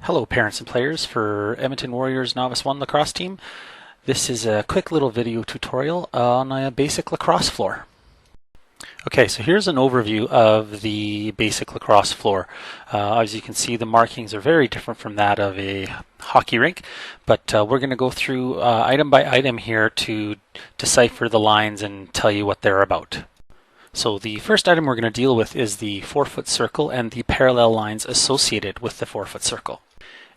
Hello parents and players for Edmonton Warriors Novice 1 lacrosse team. This is a quick little video tutorial on a basic lacrosse floor. Okay, so here's an overview of the basic lacrosse floor. As you can see, the markings are very different from that of a hockey rink, but we're going to go through item by item here to decipher the lines and tell you what they're about. So the first item we're going to deal with is the 4-foot circle and the parallel lines associated with the 4-foot circle.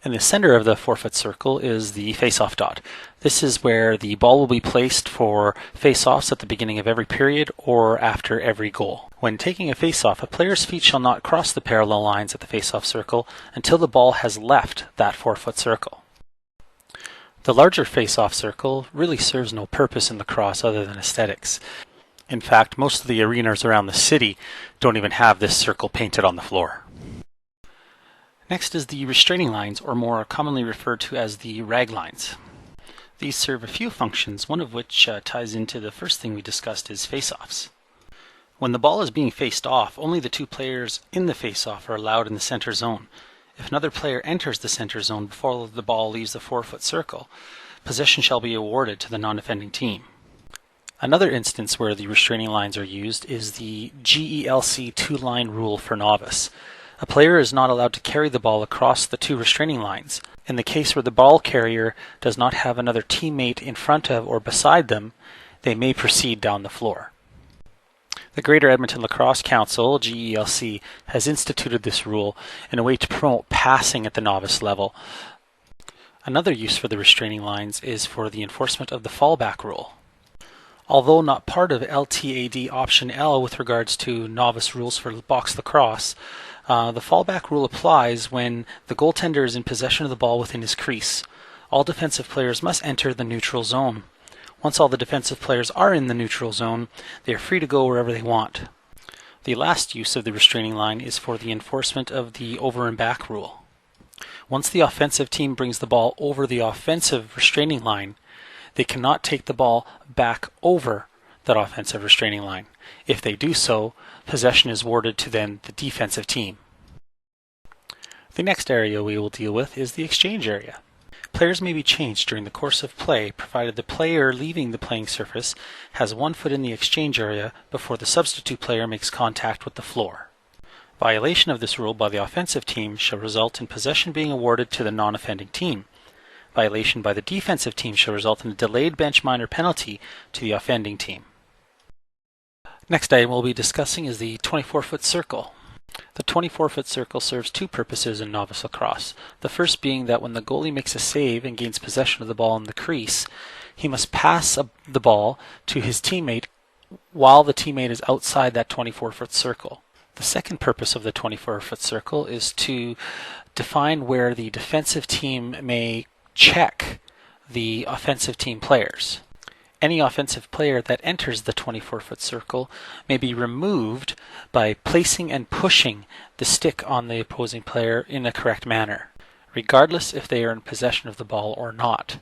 In the center of the 4-foot circle is the face-off dot. This is where the ball will be placed for face-offs at the beginning of every period or after every goal. When taking a face-off, a player's feet shall not cross the parallel lines at the face-off circle until the ball has left that 4-foot circle. The larger face-off circle really serves no purpose in lacrosse other than aesthetics. In fact, most of the arenas around the city don't even have this circle painted on the floor. Next is the restraining lines, or more commonly referred to as the rag lines. These serve a few functions, one of which ties into the first thing we discussed is face-offs. When the ball is being faced off, only the two players in the face-off are allowed in the center zone. If another player enters the center zone before the ball leaves the 4-foot circle, possession shall be awarded to the non-defending team. Another instance where the restraining lines are used is the GELC two-line rule for novice. A player is not allowed to carry the ball across the two restraining lines. In the case where the ball carrier does not have another teammate in front of or beside them, they may proceed down the floor. The Greater Edmonton Lacrosse Council, GELC, has instituted this rule in a way to promote passing at the novice level. Another use for the restraining lines is for the enforcement of the fallback rule. Although not part of LTAD Option L with regards to novice rules for box lacrosse, the fallback rule applies when the goaltender is in possession of the ball within his crease. All defensive players must enter the neutral zone. Once all the defensive players are in the neutral zone, they are free to go wherever they want. The last use of the restraining line is for the enforcement of the over and back rule. Once the offensive team brings the ball over the offensive restraining line, they cannot take the ball back over that offensive restraining line. If they do so, possession is awarded to then the defensive team. The next area we will deal with is the exchange area. Players may be changed during the course of play, provided the player leaving the playing surface has 1 foot in the exchange area before the substitute player makes contact with the floor. Violation of this rule by the offensive team shall result in possession being awarded to the non-offending team. Violation by the defensive team shall result in a delayed bench minor penalty to the offending team. Next item we'll be discussing is the 24-foot circle. The 24-foot circle serves two purposes in novice lacrosse. The first being that when the goalie makes a save and gains possession of the ball in the crease, he must pass the ball to his teammate while the teammate is outside that 24-foot circle. The second purpose of the 24-foot circle is to define where the defensive team may check the offensive team players. Any offensive player that enters the 24-foot circle may be removed by placing and pushing the stick on the opposing player in a correct manner, regardless if they are in possession of the ball or not.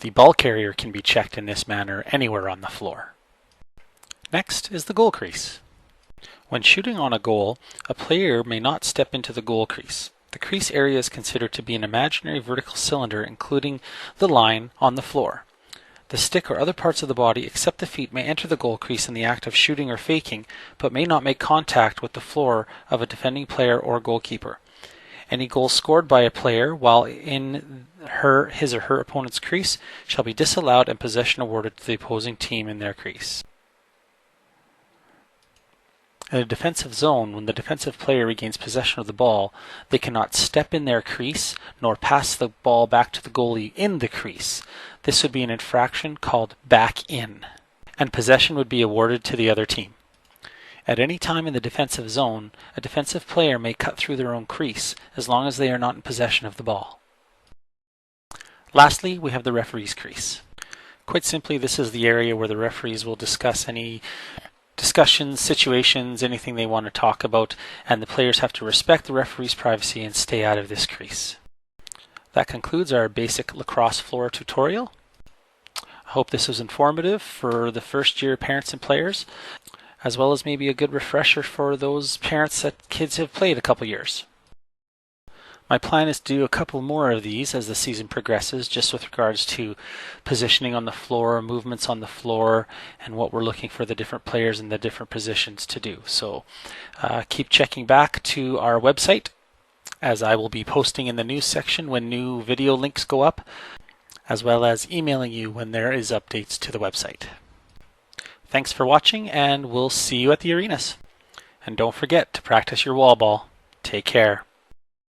The ball carrier can be checked in this manner anywhere on the floor. Next is the goal crease. When shooting on a goal, a player may not step into the goal crease. The crease area is considered to be an imaginary vertical cylinder including the line on the floor. The stick or other parts of the body except the feet may enter the goal crease in the act of shooting or faking, but may not make contact with the floor of a defending player or goalkeeper. Any goal scored by a player while in his or her opponent's crease shall be disallowed and possession awarded to the opposing team in their crease. In a defensive zone, when the defensive player regains possession of the ball, they cannot step in their crease nor pass the ball back to the goalie in the crease. This would be an infraction called back in, and possession would be awarded to the other team. At any time in the defensive zone, a defensive player may cut through their own crease as long as they are not in possession of the ball. Lastly, we have the referee's crease. Quite simply, this is the area where the referees will discuss any discussions, situations, anything they want to talk about, and the players have to respect the referee's privacy and stay out of this crease. That concludes our basic lacrosse floor tutorial. I hope this was informative for the first year parents and players, as well as maybe a good refresher for those parents that kids have played a couple years. My plan is to do a couple more of these as the season progresses, just with regards to positioning on the floor, movements on the floor, and what we're looking for the different players in the different positions to do. So keep checking back to our website, as I will be posting in the news section when new video links go up, as well as emailing you when there is updates to the website. Thanks for watching, and we'll see you at the arenas. And don't forget to practice your wall ball. Take care.